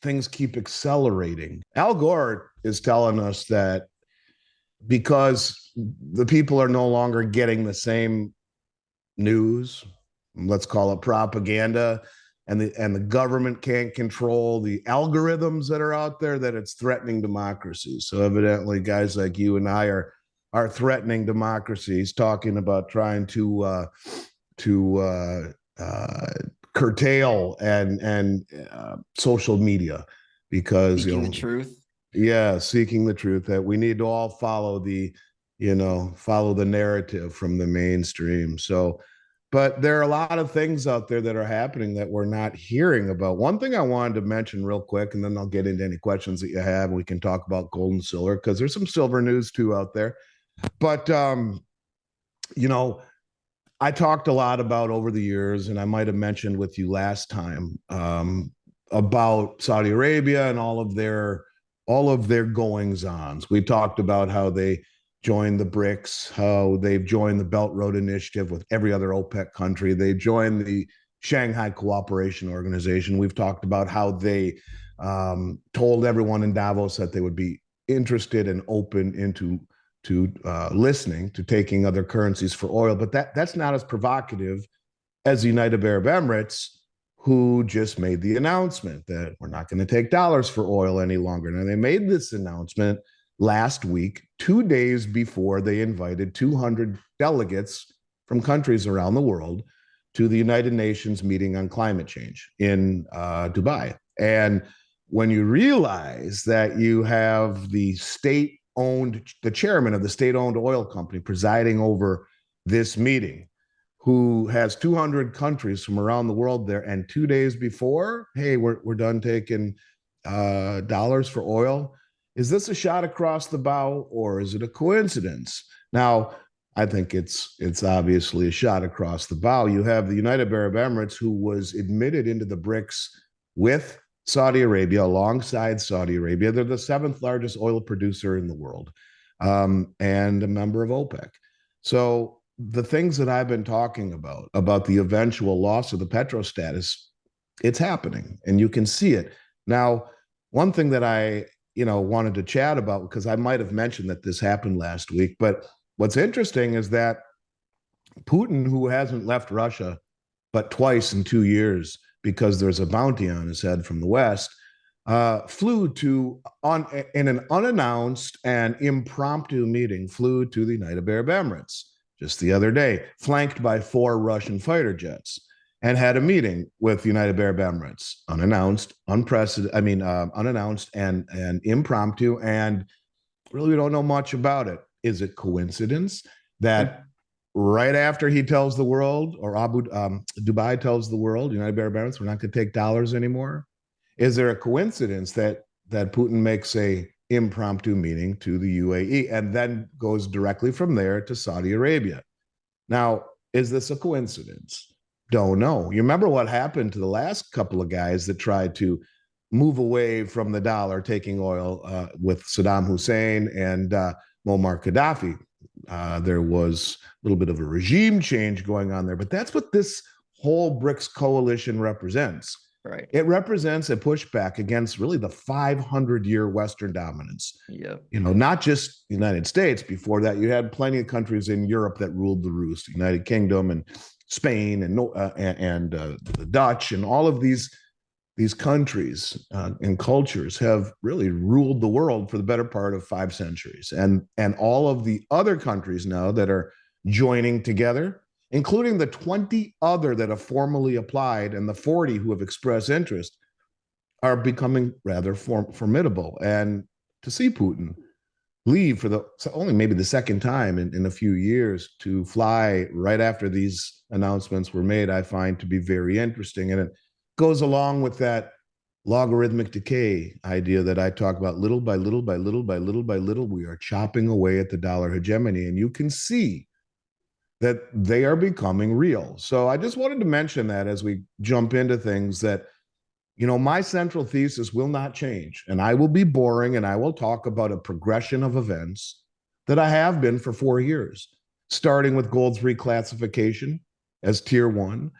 things keep accelerating. Al Gore is telling us that because the people are no longer getting the same news, let's call it propaganda, and the government can't control the algorithms that are out there, that it's threatening democracy. So evidently guys like you and I are threatening democracies, talking about trying to curtail and social media, because Seeking the truth. Yeah, seeking the truth, that we need to all follow follow the narrative from the mainstream. So, but there are a lot of things out there that are happening that we're not hearing about. One thing I wanted to mention real quick, and then I'll get into any questions that you have. We can talk about gold and silver, because there's some silver news too out there. But you know, I talked a lot about over the years, and I might have mentioned with you last time, about Saudi Arabia and all of their goings-ons. We talked about how they joined the BRICS, how they've joined the Belt Road Initiative with every other OPEC country. They joined the Shanghai Cooperation Organization. We've talked about how they told everyone in Davos that they would be interested and open into listening to taking other currencies for oil. But that's not as provocative as the United Arab Emirates, who just made the announcement that we're not going to take dollars for oil any longer. Now, they made this announcement last week, 2 days before they invited 200 delegates from countries around the world to the United Nations meeting on climate change in Dubai. And when you realize that you have the chairman of the state-owned oil company presiding over this meeting, who has 200 countries from around the world there, and 2 days before, hey, we're done taking dollars for oil. Is this a shot across the bow, or is it a coincidence? Now, I think it's obviously a shot across the bow. You have the United Arab Emirates, who was admitted into the BRICS with Saudi Arabia, alongside Saudi Arabia. They're the 7th largest oil producer in the world, and a member of OPEC. So the things that I've been talking about the eventual loss of the petro status, it's happening, and you can see it. Now, one thing that I wanted to chat about, because I might have mentioned that this happened last week, but what's interesting is that Putin, who hasn't left Russia but twice in 2 years because there's a bounty on his head from the West, flew in an unannounced and impromptu meeting, flew to the United Arab Emirates just the other day, flanked by 4 Russian fighter jets, and had a meeting with the United Arab Emirates, unannounced, unannounced and impromptu, and really we don't know much about it. Is it coincidence that right after he tells the world, or Dubai tells the world, United Arab Emirates, we're not going to take dollars anymore? Is there a coincidence that Putin makes a impromptu meeting to the UAE and then goes directly from there to Saudi Arabia? Now, is this a coincidence? Don't know. You remember what happened to the last couple of guys that tried to move away from the dollar, taking oil, with Saddam Hussein and Muammar Gaddafi. There was a little bit of a regime change going on there, but that's what this whole BRICS coalition represents. Right. It represents a pushback against really the 500-year Western dominance. Yep. Not just the United States. Before that, you had plenty of countries in Europe that ruled the roost: the United Kingdom and Spain and the Dutch, and all of these countries and cultures have really ruled the world for the better part of 5 centuries. And all of the other countries now that are joining together, including the 20 other that have formally applied and the 40 who have expressed interest, are becoming rather formidable. And to see Putin leave for only maybe the second time in a few years, to fly right after these announcements were made, I find to be very interesting. And it goes along with that logarithmic decay idea that I talk about. Little by little by little by little by little, we are chopping away at the dollar hegemony, and you can see that they are becoming real. So I just wanted to mention that as we jump into things, that my central thesis will not change, and I will be boring, and I will talk about a progression of events that I have been for 4 years, starting with gold's reclassification as tier 1,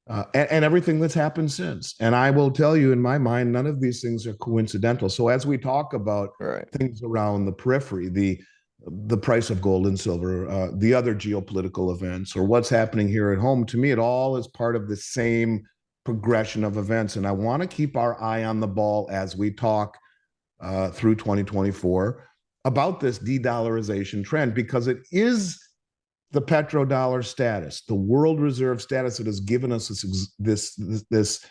and everything that's happened since. And I will tell you, in my mind, none of these things are coincidental. So as we talk about Right. things around the periphery, the price of gold and silver, the other geopolitical events, or what's happening here at home, to me, it all is part of the same progression of events. And I want to keep our eye on the ball as we talk through 2024 about this de-dollarization trend, because it is the petrodollar status, the world reserve status that has given us this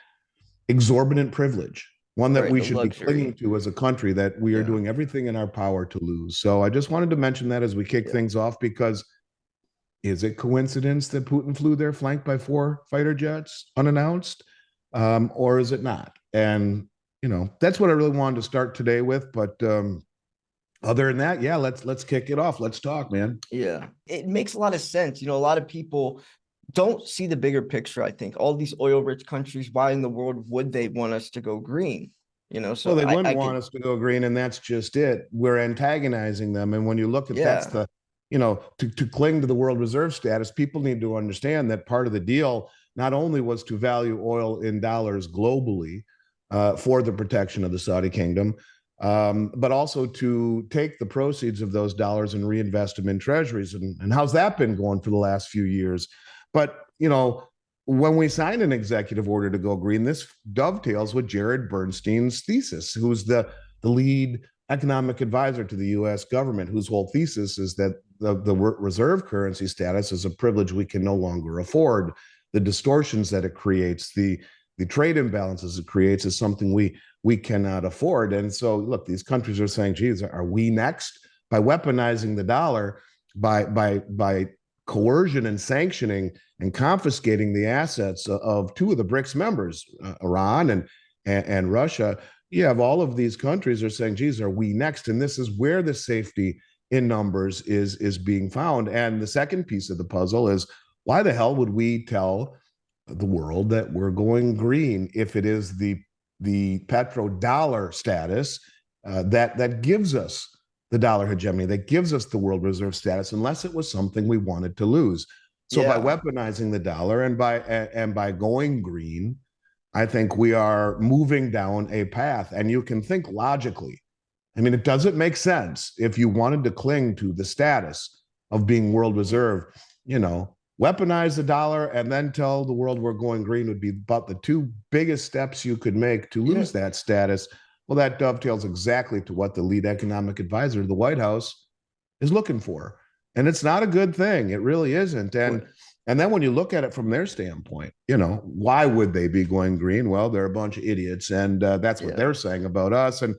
exorbitant privilege, one that Right. we The should be clinging luxury. to as a country that we are Yeah. doing everything in our power to lose. So I just wanted to mention that as we kick Yeah. things off, because is it coincidence that Putin flew there flanked by 4 fighter jets unannounced, or is it not? And that's what I really wanted to start today with. But other than that, yeah, let's kick it off. Let's talk, man. Yeah. It makes a lot of sense. A lot of people don't see the bigger picture. I think all these oil rich countries, why in the world would they want us to go green? Well, So they wouldn't I want could, us to go green, and that's just it. We're antagonizing them. And when you look at that's yeah, the, to cling to the world reserve status, people need to understand that part of the deal not only was to value oil in dollars globally for the protection of the Saudi kingdom, but also to take the proceeds of those dollars and reinvest them in treasuries. And how's that been going for the last few years? But, when we signed an executive order to go green, this dovetails with Jared Bernstein's thesis, who's the lead economic advisor to the U.S. government, whose whole thesis is that the reserve currency status is a privilege we can no longer afford. The distortions that it creates, the trade imbalances it creates, is something we cannot afford. And so, look, these countries are saying, "Geez, are we next?" By weaponizing the dollar, by coercion and sanctioning and confiscating the assets of two of the BRICS members, Iran and Russia. You have all of these countries are saying, "Geez, are we next?" And this is where the safety in numbers is being found. And the second piece of the puzzle is, why the hell would we tell the world that we're going green if it is the petrodollar status that gives us the dollar hegemony, that gives us the world reserve status, unless it was something we wanted to lose? So by yeah, weaponizing the dollar and by going green, I think we are moving down a path. And you can think logically. I mean, it doesn't make sense if you wanted to cling to the status of being world reserve, weaponize the dollar and then tell the world we're going green would be about the two biggest steps you could make to yeah, lose that status. Well, that dovetails exactly to what the lead economic advisor to the White House is looking for. And it's not a good thing. It really isn't. And then when you look at it from their standpoint, why would they be going green? Well, they're a bunch of idiots, and that's what yeah, they're saying about us. And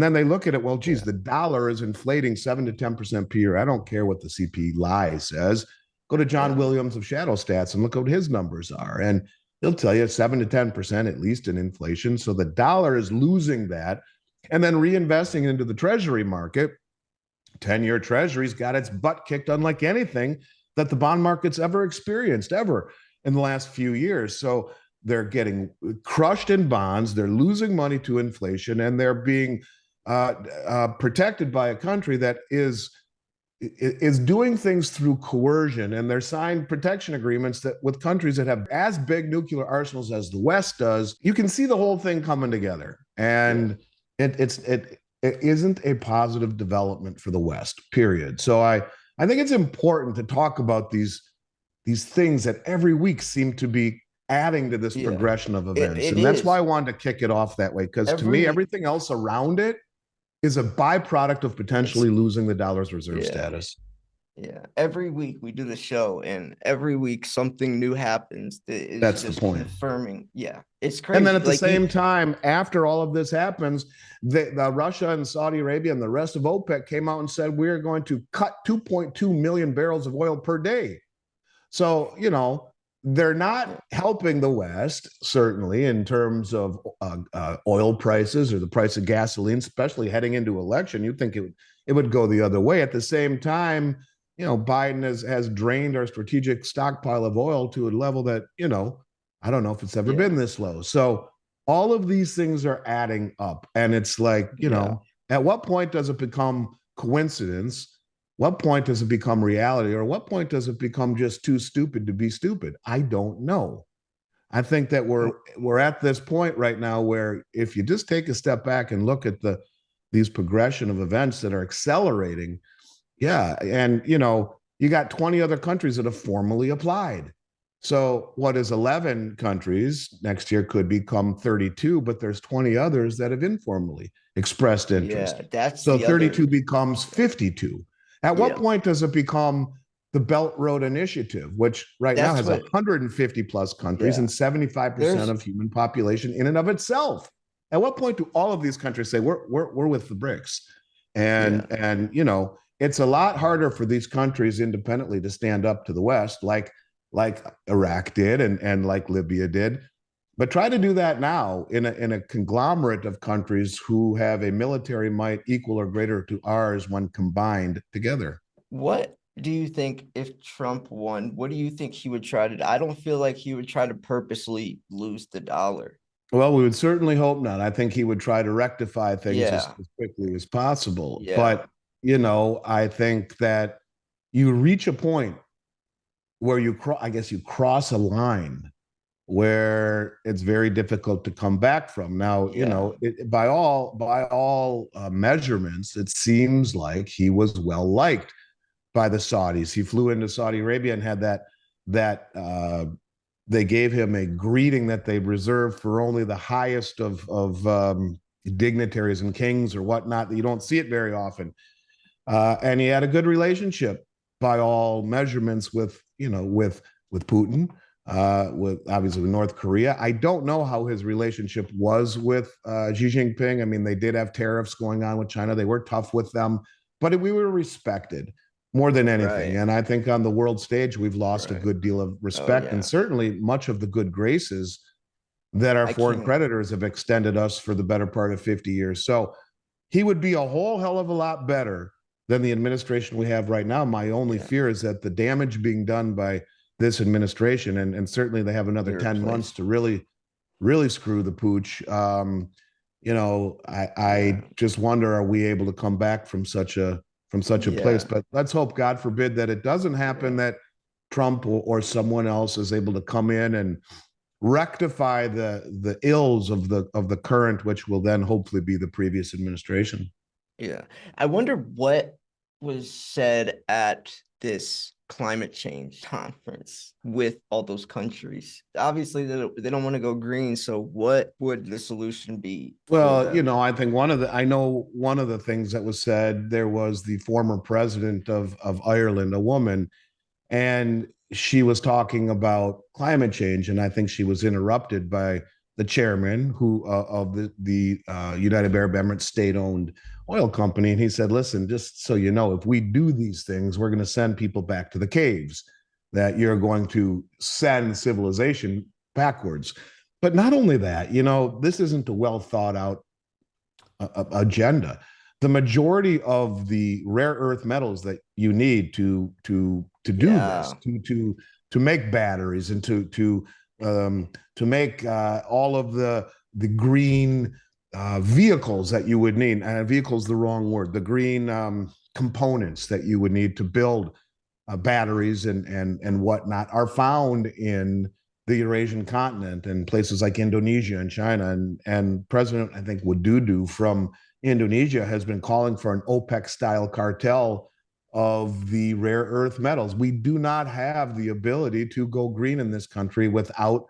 then they look at it, well, geez, yeah, the dollar is inflating 7 to 10% per year. I don't care what the CPI says. Go to John yeah, Williams of Shadow Stats and look at what his numbers are. And he'll tell you 7 to 10% at least in inflation. So the dollar is losing that and then reinvesting into the treasury market. 10-year treasuries got its butt kicked unlike anything that the bond market's ever experienced, ever in the last few years. So they're getting crushed in bonds, they're losing money to inflation, and they're being protected by a country that is doing things through coercion, and they're signed protection agreements that with countries that have as big nuclear arsenals as the West does. You can see the whole thing coming together, yeah, and it isn't a positive development for the West, period. So I think it's important to talk about these things that every week seem to be adding to this yeah. progression of It, events. it And that's why I is wanted to kick it off that way, because to me, every, everything else around it is a byproduct of it's, potentially losing the dollar's reserve yeah. status. Yeah, every week we do the show, and every week something new happens that is That's the just point. confirming. Yeah, it's And then crazy. at the Like you, same time, after all of this happens, the Russia and Saudi Arabia and the rest of OPEC came out and said we're going to cut 2.2 million barrels of oil per day. So, they're not yeah, helping the West, certainly, in terms of oil prices or the price of gasoline, especially heading into election. You'd think it would go the other way. At the same time, Biden has drained our strategic stockpile of oil to a level that, I don't know if it's ever yeah, been this low. So all of these things are adding up. And it's like, yeah, at what point does it become coincidence? What point does it become reality? Or what point does it become just too stupid to be stupid? I don't know. I think that we're at this point right now where if you just take a step back and look at these progression of events that are accelerating, yeah, and you got 20 other countries that have formally applied. So what is 11 countries next year could become 32, but there's 20 others that have informally expressed interest. Yeah, that's So the 32 other. becomes 52. At what Yeah, point does it become the Belt Road Initiative, which right now that's has what. 150 plus countries Yeah, and 75% there's of human population in and of itself? At what point do all of these countries say we're with the BRICS? yeah, And it's a lot harder for these countries independently to stand up to the West, like Iraq did and like Libya did. But try to do that now in a conglomerate of countries who have a military might equal or greater to ours when combined together. what do you think if Trump won? What do you think he would try to do? I don't feel like he would try to purposely lose the dollar. Well, we would certainly hope not. I think he would try to rectify things Yeah, as quickly as possible. yeah, But, I think that you reach a point where I guess you cross a line where it's very difficult to come back from. Now, yeah, by all measurements, it seems like he was well liked by the Saudis. He flew into Saudi Arabia and had that they gave him a greeting that they reserved for only the highest of dignitaries and kings or whatnot. You don't see it very often, and he had a good relationship by all measurements with Putin, with obviously with North Korea. I don't know how his relationship was with Xi Jinping. I mean, they did have tariffs going on with China. They were tough with them, but we were respected more than anything. right, And I think on the world stage, we've lost a right. good deal of Oh respect and yeah, certainly much of the good graces that our I foreign can't. creditors have extended us for the better part of 50 years. So he would be a whole hell of a lot better than the administration we have right now. My only Yeah, fear is that the damage being done by this administration, and certainly they have another be 10 months replaced. to really screw the pooch. I Yeah, just wonder, are we able to come back from such a place? yeah, But let's hope, God forbid, that it doesn't happen, yeah, that Trump or someone else is able to come in and rectify the ills of the current, which will then hopefully be the previous administration. yeah. I wonder what was said at this climate change conference with all those countries. Obviously, they don't want to go green. So, what would the solution be for Well, them? I think I know one of the things that was said, there was the former president of Ireland, a woman, and she was talking about climate change, and I think she was interrupted by the chairman of the United Arab Emirates state-owned oil company, and he said, "Listen, just so you know, if we do these things, we're going to send people back to the caves. That you're going to send civilization backwards." But not only that, this isn't a well thought out agenda. The majority of the rare earth metals that you need to do this, Yeah, to make batteries and to make all of the green vehicles that you would need. Vehicles the wrong word. The green components that you would need to build batteries and whatnot are found in the Eurasian continent and places like Indonesia and China. And President, I think, Widodo from Indonesia has been calling for an OPEC style cartel of the rare earth metals. We do not have the ability to go green in this country without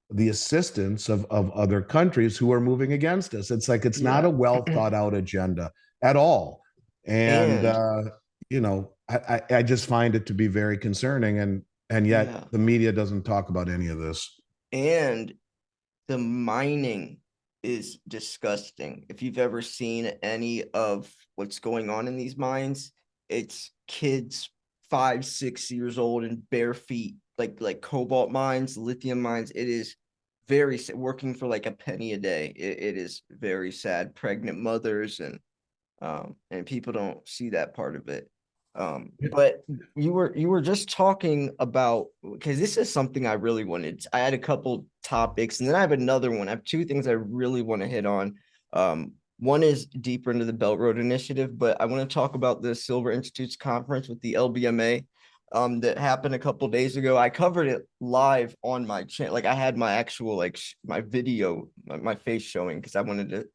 the assistance of other countries who are moving against us. It's like it's not yeah. a well thought out agenda at all. And And I just find it to be very concerning, and yet yeah, the media doesn't talk about any of this. and the mining is disgusting. If you've ever seen any of what's going on in these mines, it's kids 5, 6 years old and bare feet, like cobalt mines, lithium mines. It is very working for like a penny a day. It is very sad. Pregnant mothers and people don't see that part of it. But you were just talking about, because this is something I really wanted. I had a couple topics, and then I have another one. I have two things I really want to hit on. One is deeper into the Belt Road Initiative, but I want to talk about the Silver Institute's conference with the LBMA. that happened a couple days ago. I covered it live on my channel. Like I had my actual like my video, my face showing because I wanted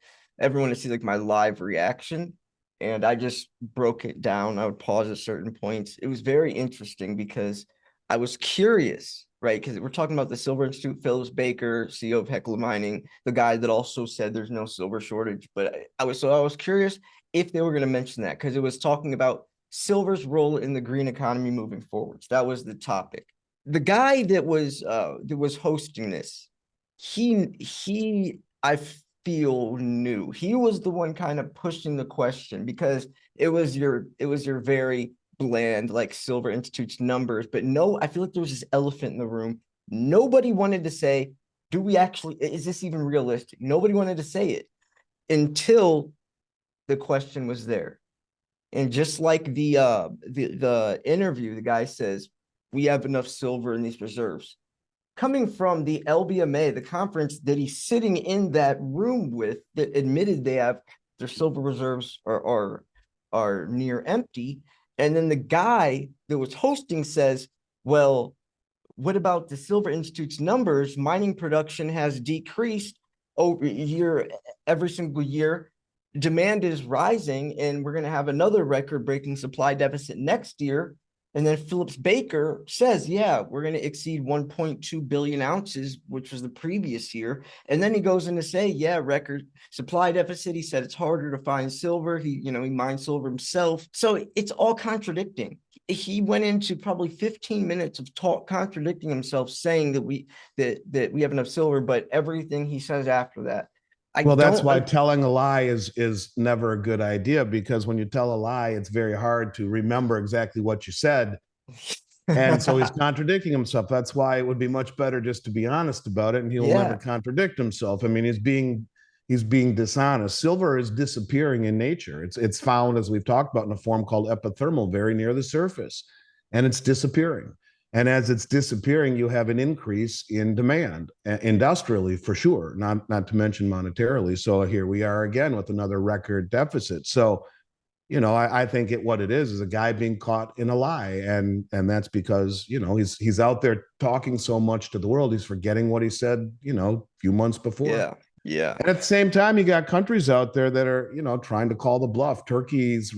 everyone to see like my live reaction. And I just broke it down. I would pause at certain points. It was very interesting because I was curious, right? Because we're talking about the Silver Institute, Phillips Baker, CEO of Hecla Mining, the guy that also said there's no silver shortage. But I was curious if they were going to mention that because it was talking about silver's role in the green economy moving forwards. That was the topic. The guy that was hosting this, he I feel knew. He was the one kind of pushing the question because it was your very bland like Silver Institute's numbers, but no, I feel like there was this elephant in the room. Nobody wanted to say, do we actually, is this even realistic? Nobody wanted to say it until the question was there. And just like the interview, the guy says, we have enough silver in these reserves. Coming from the LBMA, the conference that he's sitting in that room with, that admitted they have their silver reserves are near empty. And then the guy that was hosting says, well, what about the Silver Institute's numbers? Mining production has decreased over year every single year. Demand is rising, and we're going to have another record-breaking supply deficit next year. And then Phillips Baker says, yeah, we're going to exceed 1.2 billion ounces, which was the previous year. And then he goes in to say, yeah, record supply deficit. He said it's harder to find silver. He mines silver himself. So it's all contradicting. He went into probably 15 minutes of talk contradicting himself, saying that we have enough silver, but everything he says after that, Well, that's why telling a lie is never a good idea, because when you tell a lie, it's very hard to remember exactly what you said. And so he's contradicting himself. That's why it would be much better just to be honest about it, and he'll never contradict himself. I mean, he's being dishonest. Silver is disappearing in nature. It's found, as we've talked about, in a form called epithermal, very near the surface, and it's disappearing. And as it's disappearing, you have an increase in demand industrially, for sure, not to mention monetarily. So here we are again with another record deficit. So, I think what it is a guy being caught in a lie, and that's because he's out there talking so much to the world, he's forgetting what he said a few months before. Yeah. And at the same time, you got countries out there that are trying to call the bluff. Turkey's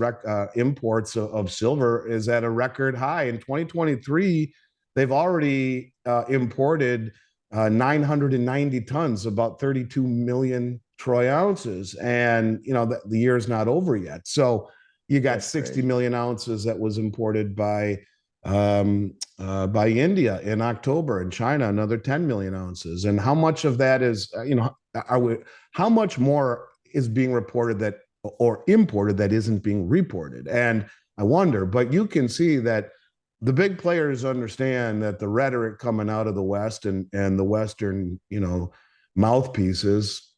imports of silver is at a record high in 2023. They've already imported 990 tons, about 32 million troy ounces, and the year's not over yet. So you got That's 60 crazy. Million ounces that was imported by India in October, and China another 10 million ounces. And how much of that is how much more is being reported that or imported that isn't being reported? And I wonder, but you can see that the big players understand that the rhetoric coming out of the West and the Western mouthpieces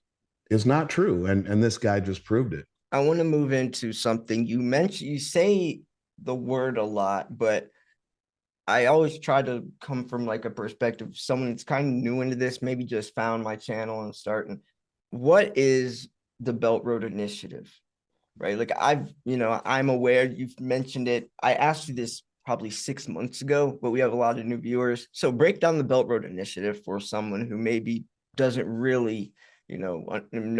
is not true, and this guy just proved it. I want to move into something you mentioned. You say the word a lot, but I always try to come from like a perspective of someone that's kind of new into this, maybe just found my channel and starting. What is the Belt Road Initiative? Right? Like I'm aware you've mentioned it. I asked you this probably 6 months ago, but we have a lot of new viewers. So break down the Belt Road Initiative for someone who maybe doesn't really, know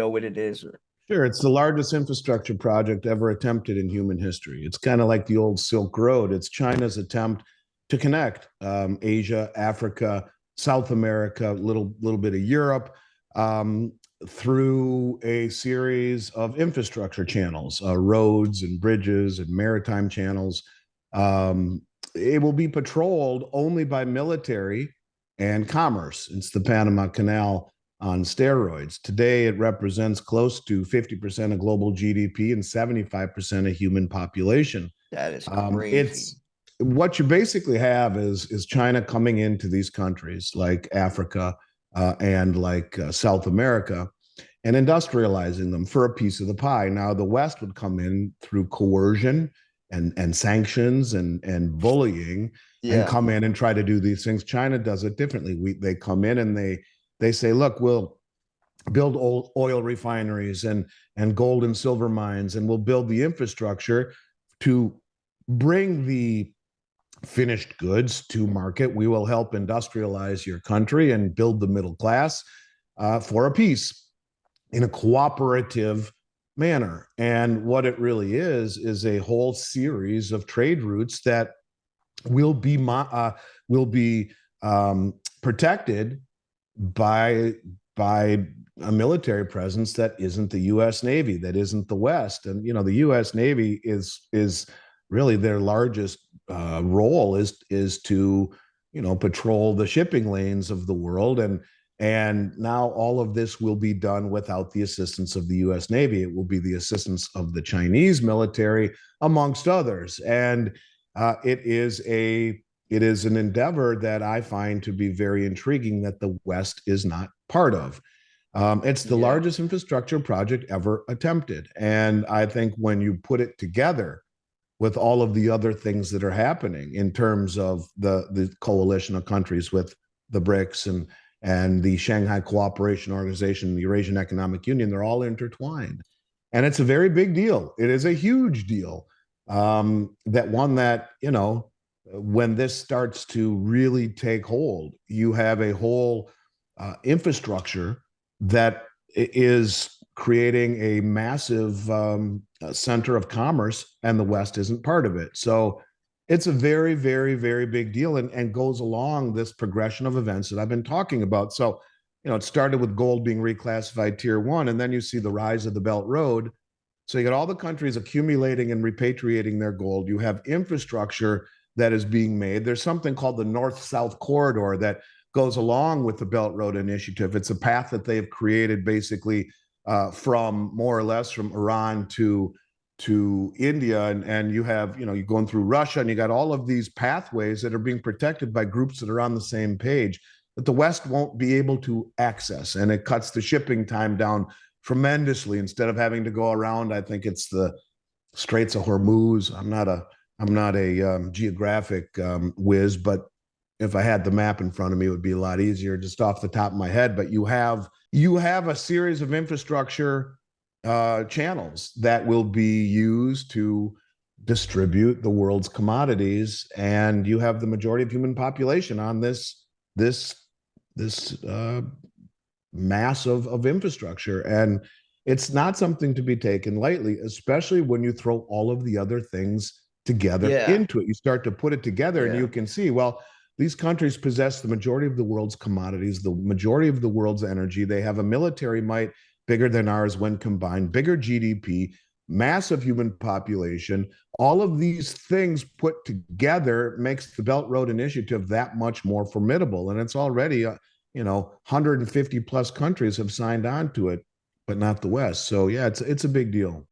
what it is. Sure, it's the largest infrastructure project ever attempted in human history. It's kind of like the old Silk Road. It's China's attempt to connect Asia, Africa, South America, little bit of Europe, through a series of infrastructure channels, roads and bridges and maritime channels. It will be patrolled only by military and commerce. It's the Panama Canal on steroids. Today, it represents close to 50% of global GDP and 75% of human population. That is crazy. It's what you basically have is China coming into these countries like Africa and like South America and industrializing them for a piece of the pie. Now, the West would come in through coercion and sanctions and bullying and come in and try to do these things. China does it differently. They come in and they say, look, we'll build oil refineries and gold and silver mines, and we'll build the infrastructure to bring the finished goods to market. We will help industrialize your country and build the middle class for a peace in a cooperative manner. And what it really is a whole series of trade routes that will be protected by a military presence that isn't the U.S. Navy, that isn't the West. And the U.S. Navy is really their largest role is to patrol the shipping lanes of the world. And now all of this will be done without the assistance of the U.S. Navy. It will be the assistance of the Chinese military, amongst others. And it is an endeavor that I find to be very intriguing that the West is not part of. It's the largest infrastructure project ever attempted. And I think when you put it together with all of the other things that are happening in terms of the coalition of countries with the BRICS and the Shanghai Cooperation Organization, the Eurasian Economic Union, they're all intertwined. And it's a very big deal. It is a huge deal. That when this starts to really take hold, you have a whole infrastructure that is creating a massive center of commerce, and the West isn't part of it. So it's a very, very, very big deal, and goes along this progression of events that I've been talking about. So, it started with gold being reclassified tier 1, and then you see the rise of the Belt Road. So you got all the countries accumulating and repatriating their gold. You have infrastructure that is being made. There's something called the North-South Corridor that goes along with the Belt Road Initiative. It's a path that they have created basically from more or less from Iran to India. And you have, you're going through Russia, and you got all of these pathways that are being protected by groups that are on the same page that the West won't be able to access. And it cuts the shipping time down tremendously. Instead of having to go around, I think it's the Straits of Hormuz. I'm not a geographic whiz, but if I had the map in front of me, it would be a lot easier just off the top of my head. But you have a series of infrastructure channels that will be used to distribute the world's commodities, and you have the majority of human population on this mass of infrastructure. And it's not something to be taken lightly, especially when you throw all of the other things together into it. You start to put it together, and you can see, well, these countries possess the majority of the world's commodities, the majority of the world's energy. They have a military might bigger than ours when combined, bigger GDP, massive human population. All of these things put together makes the Belt Road Initiative that much more formidable. And it's already, 150 plus countries have signed on to it, but not the West. So yeah, it's a big deal.